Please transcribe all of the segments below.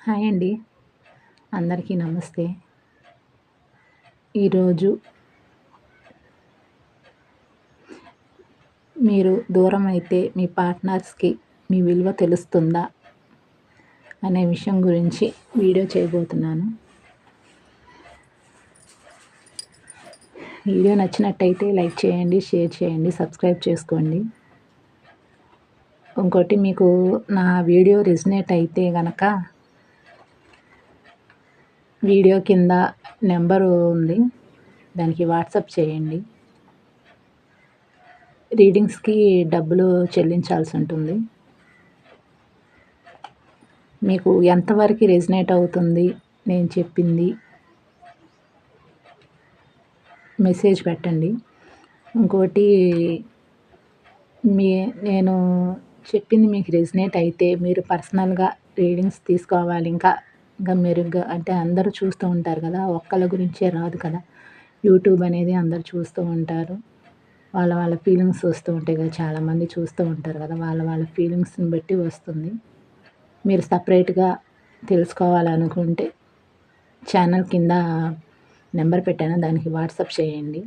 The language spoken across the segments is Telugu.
హాయ్ అండి. అందరికీ నమస్తే. ఈరోజు మీరు దూరమైతే మీ పార్ట్నర్స్‌కి మీ విలువ తెలుస్తుందా? అనే విషయం గురించి వీడియో చేయబోతున్నాను. వీడియో నచ్చినట్టయితే లైక్ చేయండి, షేర్ చేయండి, సబ్స్క్రైబ్ చేసుకోండి. ఇంకోటి మీకు నా వీడియో రెజొనేట్ అయితే గనక వీడియో కింద నెంబరు ఉంది. దానికి వాట్సాప్ చేయండి. రీడింగ్స్‌కి డబ్బులు చెల్లించాల్సి ఉంటుంది. మీకు ఎంతవరకు రెజొనేట్ అవుతుంది నేను చెప్పింది మెసేజ్ పెట్టండి. ఇంకోటి నేను చెప్పింది మీకు రెజొనేట్ అయితే మీరు పర్సనల్‌గా రీడింగ్స్ తీసుకోవాలి. ఇంకా మెరుగ్గా అంటే అందరూ చూస్తూ ఉంటారు కదా! ఒక్కళ్ళ గురించే రాదు కదా! యూట్యూబ్ అనేది అందరూ చూస్తూ ఉంటారు. వాళ్ళ ఫీలింగ్స్ వస్తూ ఉంటాయి కదా! చాలామంది చూస్తూ ఉంటారు కదా! వాళ్ళ ఫీలింగ్స్‌ని బట్టి వస్తుంది. మీరు సెపరేట్‌గా తెలుసుకోవాలనుకుంటే ఛానల్ కింద నెంబర్ పెట్టాను. దానికి వాట్సాప్ చేయండి.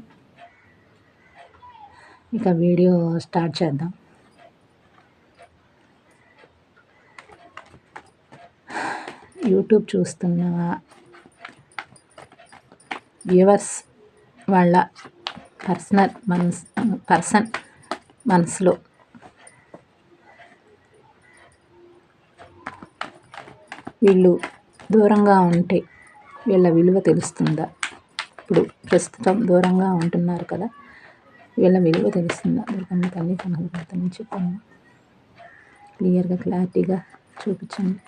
ఇక వీడియో స్టార్ట్ చేద్దాం. యూట్యూబ్ చూస్తున్న వ్యూవర్స్ వాళ్ళ పర్సన్ మనసులో వీళ్ళు దూరంగా ఉంటే వీళ్ళ విలువ తెలుస్తుందా? ఇప్పుడు ప్రస్తుతం దూరంగా ఉంటున్నారు కదా! వీళ్ళ విలువ తెలుస్తుందా? దుర్గమ్మ తల్లి కనకదుర్గ తల్లి చెప్పండి. క్లియర్‌గా క్లారిటీగా చూపించండి.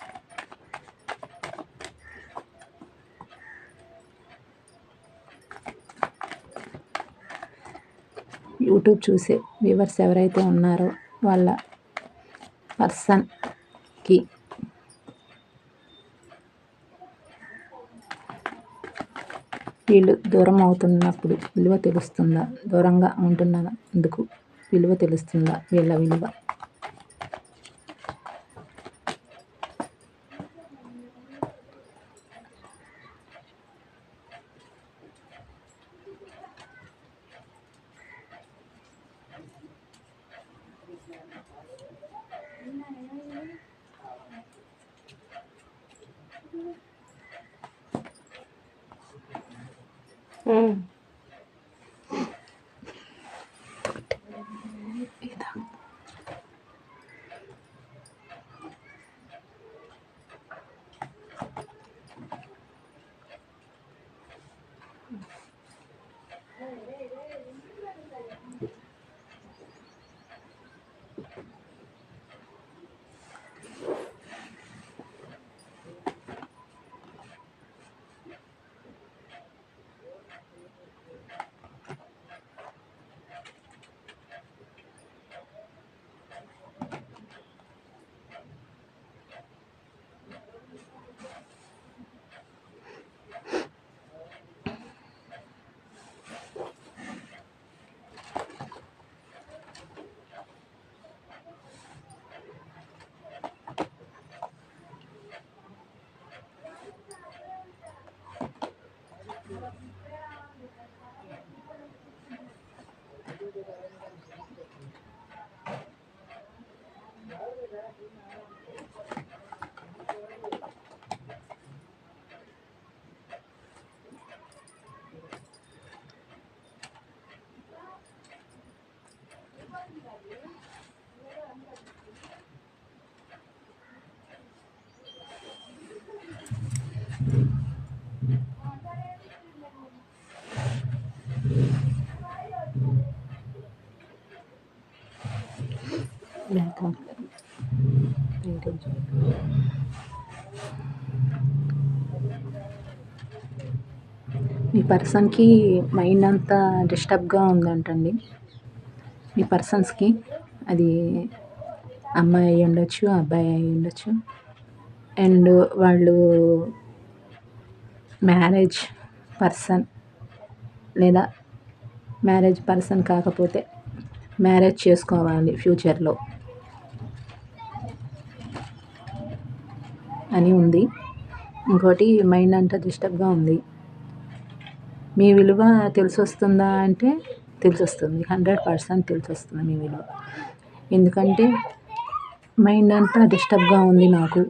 యూట్యూబ్ చూసే వ్యూవర్స్ ఎవరైతే ఉన్నారో వాళ్ళ పర్సన్‌కి వీళ్ళు దూరం అవుతున్నప్పుడు విలువ తెలుస్తుందా? దూరంగా ఉంటున్నందుకు విలువ తెలుస్తుందా? వీళ్ళ విలువ మీ పర్సన్‌కి మైండ్ అంతా డిస్టర్బ్‌గా ఉందంటండి. మీ పర్సన్స్‌కి అది అమ్మాయి అయ్యుండొచ్చు, అబ్బాయి అయ్యుండొచ్చు. అండ్ వాళ్ళు మ్యారేజ్ పర్సన్ లేదా మ్యారేజ్ పర్సన్ కాకపోతే మ్యారేజ్ చేసుకోవాలి ఫ్యూచర్‌లో అని ఉంది. ఇంకోటి మైండ్ అంతా డిస్టర్బ్గా ఉంది. మీ విలువ తెలిసొస్తుందా అంటే తెలిసొస్తుంది, 100% తెలిసొస్తుంది మీ విలువ. ఎందుకంటే మైండ్ అంతా డిస్టర్బ్గా ఉంది నాకు.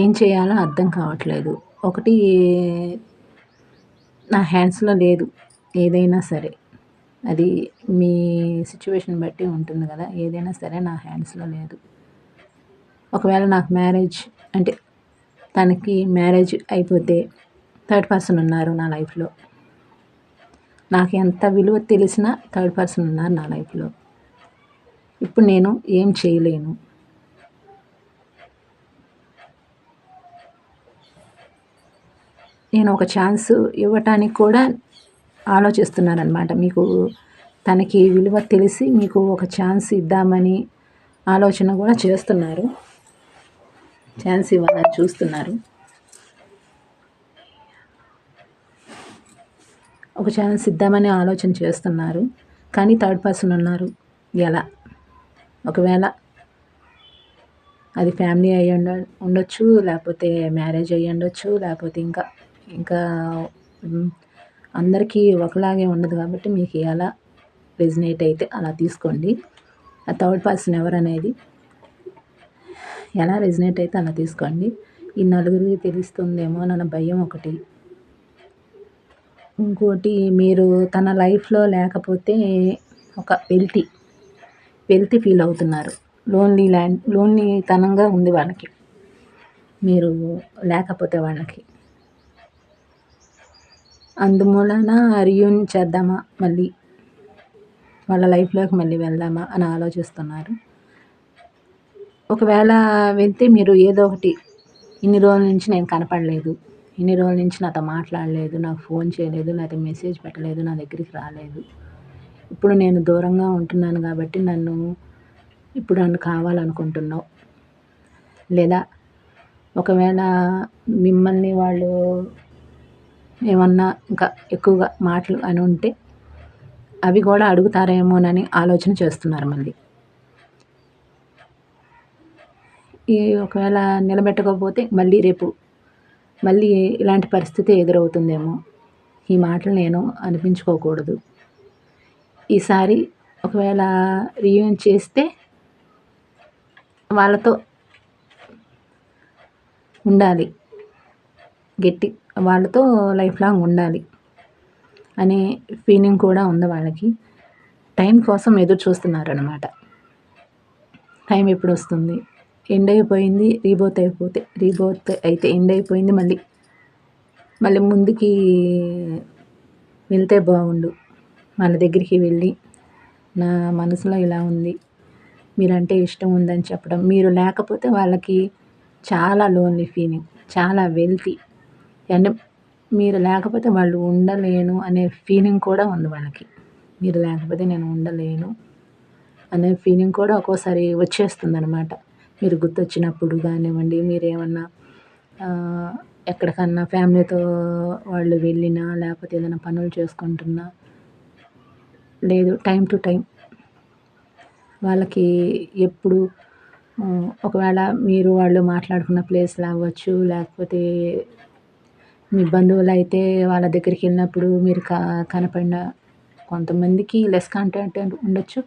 ఏం చేయాలో అర్థం కావట్లేదు. ఒకటి నా హ్యాండ్స్‌లో లేదు ఏదైనా సరే. అది మీ సిట్యుయేషన్ బట్టి ఉంటుంది కదా! ఏదైనా సరే నా హ్యాండ్స్‌లో లేదు. ఒకవేళ నాకు మ్యారేజ్ అంటే తనకి మ్యారేజ్ అయిపోతే థర్డ్ పర్సన్ ఉన్నారు నా లైఫ్‌లో. నాకు ఎంత విలువ తెలిసినా థర్డ్ పర్సన్ ఉన్నారు నా లైఫ్‌లో. ఇప్పుడు నేను ఏం చేయలేను. నేను ఒక ఛాన్స్ ఇవ్వటానికి కూడా ఆలోచిస్తున్నాననమాట. మీకు తనకి విలువ తెలిసి మీకు ఒక ఛాన్స్ ఇద్దామని ఆలోచన కూడా చేస్తున్నారు. ఛాన్స్ ఇవ్వాలని చూస్తున్నారు. ఒక ఛాన్స్ ఇద్దామని ఆలోచన చేస్తున్నారు. కానీ థర్డ్ పర్సన్ ఉన్నారు. ఎలా? ఒకవేళ అది ఫ్యామిలీ అయ్యి ఉండొచ్చు, లేకపోతే మ్యారేజ్ అయ్యి ఉండొచ్చు, లేకపోతే ఇంకా అందరికీ ఒకలాగే ఉండదు కాబట్టి మీకు ఎలా రెజనేట్ అయితే అలా తీసుకోండి. ఆ థర్డ్ పర్సన్ ఎవరనేది ఎలా రెజనేట్ అయితే అలా తీసుకోండి. ఈ నలుగురికి తెలుస్తుందేమో అన్న భయం ఒకటి. ఇంకోటి మీరు తన లైఫ్‌లో లేకపోతే ఒక వెల్తీ ఫీల్ అవుతున్నారు. లోన్లీతనంగా ఉంది వాళ్ళకి. మీరు లేకపోతే వాళ్ళకి. అందుమూలన రీయూనియన్ చేద్దామా మళ్ళీ? వాళ్ళ లైఫ్‌లోకి మళ్ళీ వెళ్దామా అని ఆలోచిస్తున్నారు. ఒకవేళ వెళ్తే మీరు ఏదో ఒకటి ఇన్ని రోజుల నుంచి నేను కనపడలేదు, ఇన్ని రోజుల నుంచి నాతో మాట్లాడలేదు, నాకు ఫోన్ చేయలేదు, లేకపోతే మెసేజ్ పెట్టలేదు, నా దగ్గరికి రాలేదు. ఇప్పుడు నేను దూరంగా ఉంటున్నాను కాబట్టి నన్ను కావాలనుకుంటున్నావు. లేదా ఒకవేళ మిమ్మల్ని వాళ్ళు ఏమన్నా ఇంకా ఎక్కువగా మాటలు అని ఉంటే అవి కూడా అడుగుతారేమోనని ఆలోచన చేస్తున్నారు మళ్ళీ. ఒకవేళ నిలబెట్టకపోతే మళ్ళీ ఇలాంటి పరిస్థితి ఎదురవుతుందేమో. ఈ మాటలు నేను అనిపించుకోకూడదు. ఈసారి ఒకవేళ రీయూనియన్ చేస్తే వాళ్ళతో ఉండాలి, వాళ్ళతో లైఫ్ లాంగ్ ఉండాలి అనే ఫీలింగ్ కూడా ఉంది వాళ్ళకి. టైం కోసం ఎదురు చూస్తున్నారనమాట. టైం ఎప్పుడు వస్తుంది, ఎండ్ అయిపోయింది, రీబోత్ అయితే ఎండ్ అయిపోయింది, మళ్ళీ ముందుకి వెళ్తే బాగుండు. వాళ్ళ దగ్గరికి వెళ్ళి నా మనసులో ఇలా ఉంది, మీరంటే ఇష్టం ఉందని చెప్పడం. మీరు లేకపోతే వాళ్ళకి చాలా లోన్లీ ఫీలింగ్, చాలా వెల్తీ. అంటే మీరు లేకపోతే వాళ్ళు ఉండలేను అనే ఫీలింగ్ కూడా ఉంది వాళ్ళకి. మీరు లేకపోతే నేను ఉండలేను అనే ఫీలింగ్ కూడా ఒక్కోసారి వచ్చేస్తుందనమాట. మీరు గుర్తొచ్చినప్పుడు కానివ్వండి, మీరేమన్నా ఎక్కడికన్నా ఫ్యామిలీతో వాళ్ళు వెళ్ళినా, లేకపోతే ఏదైనా పనులు చేసుకుంటున్నా, లేదు టైం టు టైం వాళ్ళకి ఎప్పుడు ఒకవేళ మీరు వాళ్ళు మాట్లాడుకున్న ప్లేస్లు అవ్వచ్చు, లేకపోతే మీ బంధువులైతే వాళ్ళ దగ్గరికి వెళ్ళినప్పుడు మీరు కనపడిన కొంతమందికి లెస్ కాంటాక్ట్ ఉండొచ్చు,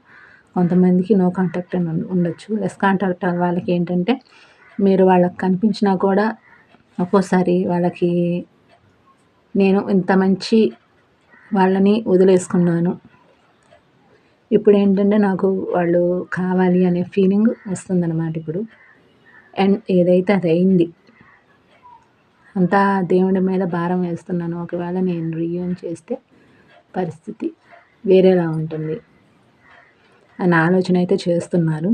కొంతమందికి నో కాంటాక్ట్ అని ఉండొచ్చు. లెస్ కాంటాక్ట్ వాళ్ళకి ఏంటంటే మీరు వాళ్ళకి కనిపించినా కూడా ఒక్కోసారి వాళ్ళకి నేను ఇంత మంచి వాళ్ళని వదిలేసుకున్నాను, ఇప్పుడు ఏంటంటే నాకు వాళ్ళు కావాలి అనే ఫీలింగ్ వస్తుందన్నమాట ఇప్పుడు. అండ్ ఏదైతే అది అయింది, అంతా దేవుడి మీద భారం వేస్తున్నాను. ఒకవేళ నేను రీయూనియన్ చేస్తే పరిస్థితి వేరేలా ఉంటుంది అన్న ఆలోచన అయితే చేస్తున్నారు.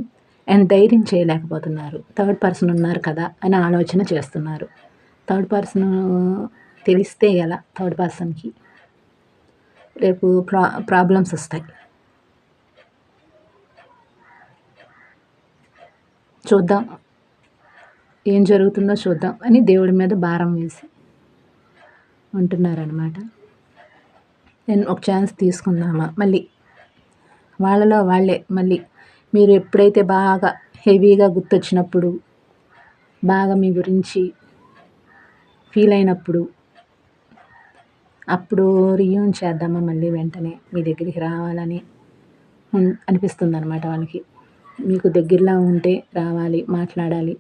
అండ్ ధైర్యం చేయలేకపోతున్నారు. థర్డ్ పర్సన్ ఉన్నారు కదా అని ఆలోచన చేస్తున్నారు. థర్డ్ పర్సన్ తెలిస్తే ఎలా? థర్డ్ పర్సన్కి రేపు ప్రాబ్లమ్స్ వస్తాయి. చూద్దాం, ఏం జరుగుతుందో చూద్దాం అని దేవుడి మీద భారం వేసి ఉంటున్నారనమాట. నేను ఒక ఛాన్స్ తీసుకుందామా మళ్ళీ వాళ్ళలో వాళ్ళే మళ్ళీ మీరు ఎప్పుడైతే బాగా హెవీగా గుర్తొచ్చినప్పుడు బాగా మీ గురించి ఫీల్ అయినప్పుడు అప్పుడు రీయూన్ చేద్దామా మళ్ళీ వెంటనే మీ దగ్గరికి రావాలని అనిపిస్తుందనమాట వాళ్ళకి. మీకు దగ్గరలో ఉంటే రావాలి, మాట్లాడాలి.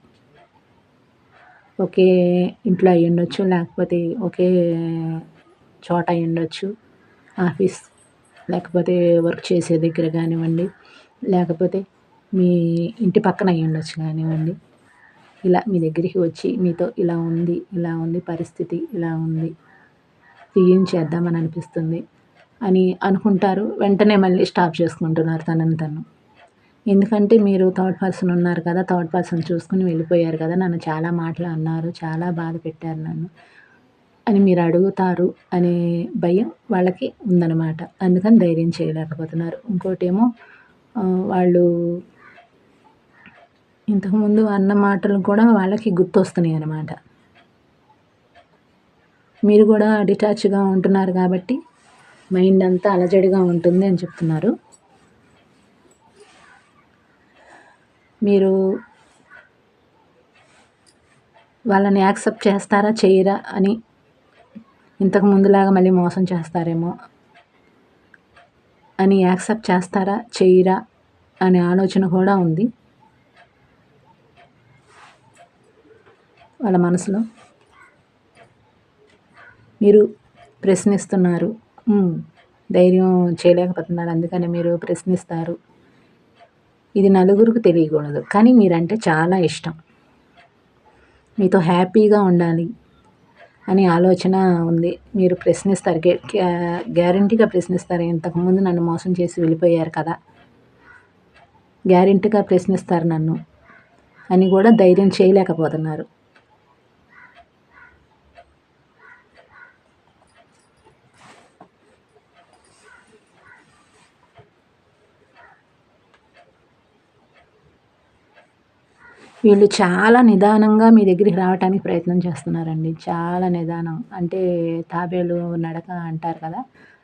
ఒకే ఇంట్లో అయ్యుండొచ్చు, లేకపోతే ఒకే చోట అయ్యుండొచ్చు. ఆఫీస్ లేకపోతే వర్క్ చేసే దగ్గర కానివ్వండి, లేకపోతే మీ ఇంటి పక్కన అయ్యుండొచ్చు కానివ్వండి. ఇలా మీ దగ్గరికి వచ్చి మీతో ఇలా ఉంది పరిస్థితి, ఇలా ఉంది. రీయూన్ చేద్దామని అనిపిస్తుంది అని అనుకుంటారు. వెంటనే మళ్ళీ స్టాప్ చేసుకుంటున్నారు తనని తను. ఎందుకంటే మీరు థర్డ్ పర్సన్ ఉన్నారు కదా! థర్డ్ పర్సన్ చూసుకొని వెళ్ళిపోయారు కదా! నన్ను చాలా మాటలు అన్నారు. చాలా బాధ పెట్టారు నన్ను అని మీరు అడుగుతారు అనే భయం వాళ్ళకి ఉందనమాట. అందుకని ధైర్యం చేయలేకపోతున్నారు. ఇంకోటేమో వాళ్ళు ఇంతకుముందు అన్న మాటలు కూడా వాళ్ళకి గుర్తొస్తున్నాయి అన్నమాట. మీరు కూడా డిటాచ్‌గా ఉంటున్నారు కాబట్టి మైండ్ అంతా అలజడిగా ఉంటుంది అని చెప్తున్నారు. మీరు వాళ్ళని యాక్సెప్ట్ చేస్తారా? చెయ్యరా? అని ఇంతకు ముందులాగా మళ్ళీ మోసం చేస్తారేమో అని యాక్సెప్ట్ చేస్తారా? చెయ్యరా? అనే ఆలోచన కూడా ఉంది వాళ్ళ మనసులో. మీరు ప్రశ్నిస్తున్నారు. ధైర్యం చేయలేకపోతున్నారు. అందుకని మీరు ప్రశ్నిస్తారు. ఇది నలుగురికి తెలియకూడదు. కానీ మీరంటే చాలా ఇష్టం. మీతో హ్యాపీగా ఉండాలి అనే ఆలోచన ఉంది. మీరు ప్రశ్నిస్తారు. గ్యారంటీగా ప్రశ్నిస్తారు. ఇంతకుముందు నన్ను మోసం చేసి వెళ్ళిపోయారు కదా! గ్యారంటీగా ప్రశ్నిస్తారు నన్ను అని కూడా ధైర్యం చేయలేకపోతున్నారు. వీళ్ళు చాలా నిదానంగా మీ దగ్గరికి రావటానికి ప్రయత్నం చేస్తున్నారండి. చాలా నిదానం. అంటే తాబేలు నడక అంటారు కదా!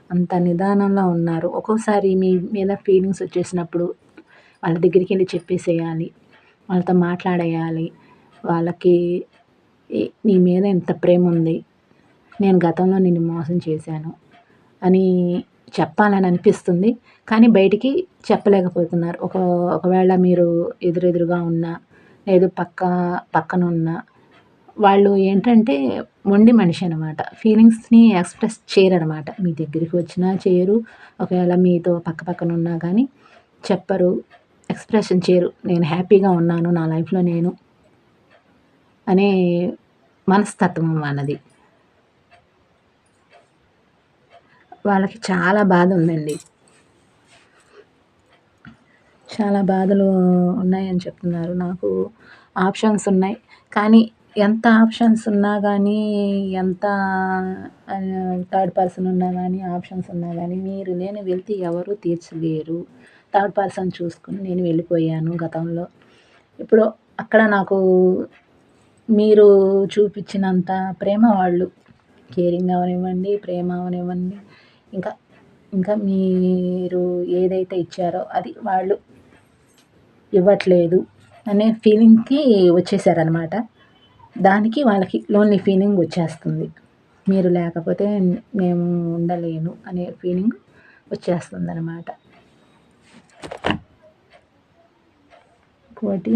అంత నిదానంలో ఉన్నారు. ఒక్కోసారి మీ మీద ఫీలింగ్స్ వచ్చేసినప్పుడు వాళ్ళ దగ్గరికెళ్ళి చెప్పేసేయాలి. వాళ్ళతో మాట్లాడేయాలి. వాళ్ళకి నీ మీద ఇంత ప్రేముంది. నేను గతంలో నిన్ను మోసం చేశాను అని చెప్పాలని అనిపిస్తుంది. కానీ బయటికి చెప్పలేకపోతున్నారు. ఒకవేళ మీరు ఎదురెదురుగా ఉన్నా, లేదు పక్కనున్నా వాళ్ళు ఏంటంటే మొండి మనిషి అనమాట. ఫీలింగ్స్‌ని ఎక్స్‌ప్రెస్ చేయరనమాట. మీ దగ్గరికి వచ్చినా చేయరు. ఒకవేళ మీతో పక్కన ఉన్నా కానీ చెప్పరు. ఎక్స్‌ప్రెషన్ చేయరు. నేను హ్యాపీగా ఉన్నాను నా లైఫ్‌లో నేను అనే మనస్తత్వం వాళ్ళది. వాళ్ళకి చాలా బాధ ఉందండి. చాలా బాధలు ఉన్నాయని చెప్తున్నారు. నాకు ఆప్షన్స్ ఉన్నాయి. కానీ ఎంత ఆప్షన్స్ ఉన్నా గానీ, ఎంత థర్డ్ పర్సన్ ఉన్నా గానీ, ఆప్షన్స్ ఉన్నా గానీ, మీరు నేను వెళ్తే ఎవరు తీర్చలేరు. థర్డ్ పర్సన్ చూసుకొని నేను వెళ్ళిపోయాను గతంలో. ఇప్పుడు అక్కడ నాకు మీరు చూపించినంత ప్రేమ వాళ్ళు కేరింగ్ అవనివ్వండి, ప్రేమ అవనివ్వండి, ఇంకా ఇంకా మీరు ఏదైతే ఇచ్చారో అది వాళ్ళు ఇవ్వట్లేదు అనే ఫీలింగ్‌కి వచ్చేసారనమాట. దానికి వాళ్ళకి లోన్లీ ఫీలింగ్ వచ్చేస్తుంది. మీరు లేకపోతే మేము ఉండలేను అనే ఫీలింగ్ వచ్చేస్తుందనమాట. ఇంకోటి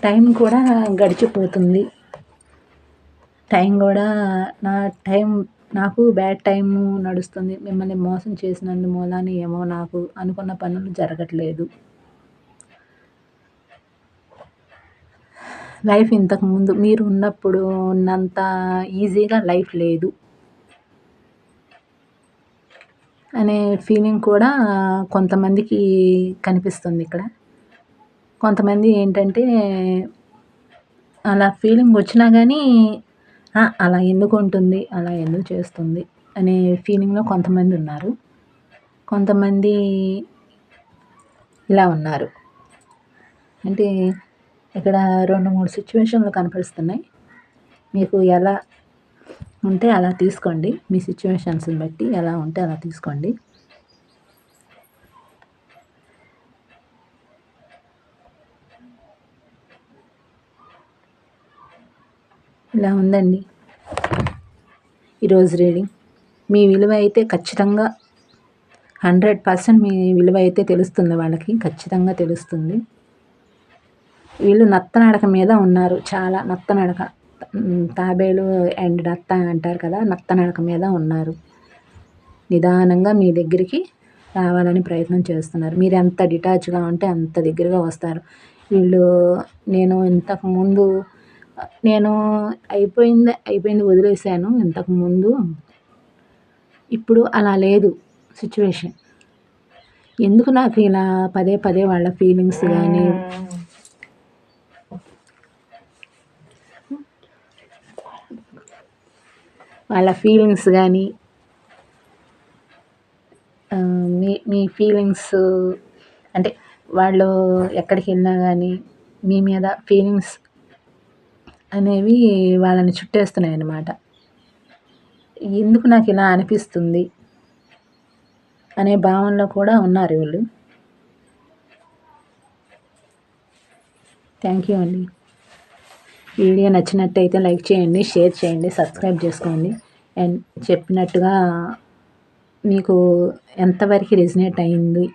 టైం కూడా గడిచిపోతుంది. టైం గూడా నాకు బ్యాడ్ టైమ్ నడుస్తుంది. మిమ్మల్ని మోసం చేసినందు మూలాన ఏమో నాకు అనుకున్న పనులు జరగట్లేదు. లైఫ్ ఇంతకుముందు మీరు ఉన్నప్పుడు ఉన్నంత ఈజీగా లైఫ్ లేదు అనే ఫీలింగ్ కూడా కొంతమందికి కనిపిస్తుంది ఇక్కడ. కొంతమంది ఏంటంటే అలా ఫీలింగ్ వచ్చినా గానీ అలా ఎందుకుంటుంది? అలా ఎందుకు చేస్తుంది? అనే ఫీలింగ్‌లో కొంతమంది ఉన్నారు. కొంతమంది ఇలా ఉన్నారు. అంటే ఇక్కడ 2, 3 సిట్యుయేషన్‌లు కనపడిస్తున్నాయి. మీకు ఎలా ఉంటే అలా తీసుకోండి. మీ సిట్యుయేషన్స్‌ని బట్టి ఎలా ఉంటే అలా తీసుకోండి. ఇలా ఉందండి ఈరోజు రీడింగ్. మీ విలువ అయితే ఖచ్చితంగా 100% మీ విలువ అయితే తెలుస్తుంది వాళ్ళకి. ఖచ్చితంగా తెలుస్తుంది. వీళ్ళు నత్తనడక మీద ఉన్నారు. చాలా నత్తనడక. తాబేలు అండ్ నత్త అంటారు కదా! నత్తనడక మీద ఉన్నారు. నిదానంగా మీ దగ్గరికి రావాలని ప్రయత్నం చేస్తున్నారు. మీరెంత డిటాచ్‌గా ఉంటే అంత దగ్గరగా వస్తారు. వీళ్ళు ఇంతకుముందు నేను అయిపోయింది వదిలేసాను ఇంతకుముందు. ఇప్పుడు అలా లేదు సిట్యుయేషన్. ఎందుకు నాకు ఇలా పదే పదే వాళ్ళ ఫీలింగ్స్ గానీ మీ ఫీలింగ్స్ అంటే వాళ్ళు ఎక్కడికెళ్ళినా గానీ మీ మీద ఫీలింగ్స్ అనేవి వాళ్ళని చుట్టేస్తున్నాయన్నమాట. ఎందుకు నాకిలా అనిపిస్తుంది అనే భావనలో కూడా ఉన్నారు వీళ్ళు. థ్యాంక్ యూ అండి. వీడియో నచ్చినట్టయితే లైక్ చేయండి, షేర్ చేయండి, సబ్స్క్రైబ్ చేసుకోండి. అండ్ చెప్పినట్టుగా మీకు ఎంతవరకు రెజనేట్ అయింది,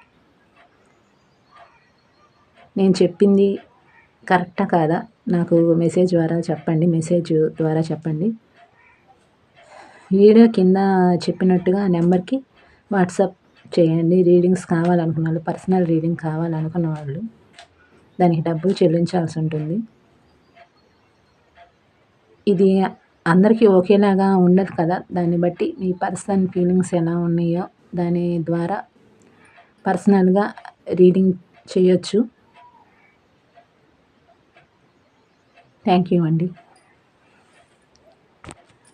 నేను చెప్పింది కరెక్టా కాదా నాకు మెసేజ్ ద్వారా చెప్పండి. వీడియో కింద చెప్పినట్టుగా నెంబర్కి వాట్సాప్ చేయండి. రీడింగ్స్ కావాలనుకున్న వాళ్ళు, పర్సనల్ రీడింగ్ కావాలనుకున్న వాళ్ళు దానికి డబ్బులు చెల్లించాల్సి ఉంటుంది. ఇది అందరికీ ఒకేలాగా ఉండదు కదా! దాన్ని బట్టి మీ పర్సనల్ ఫీలింగ్స్ ఎలా ఉన్నాయో దాని ద్వారా పర్సనల్‌గా రీడింగ్ చేయొచ్చు. థ్యాంక్ యూ అండి.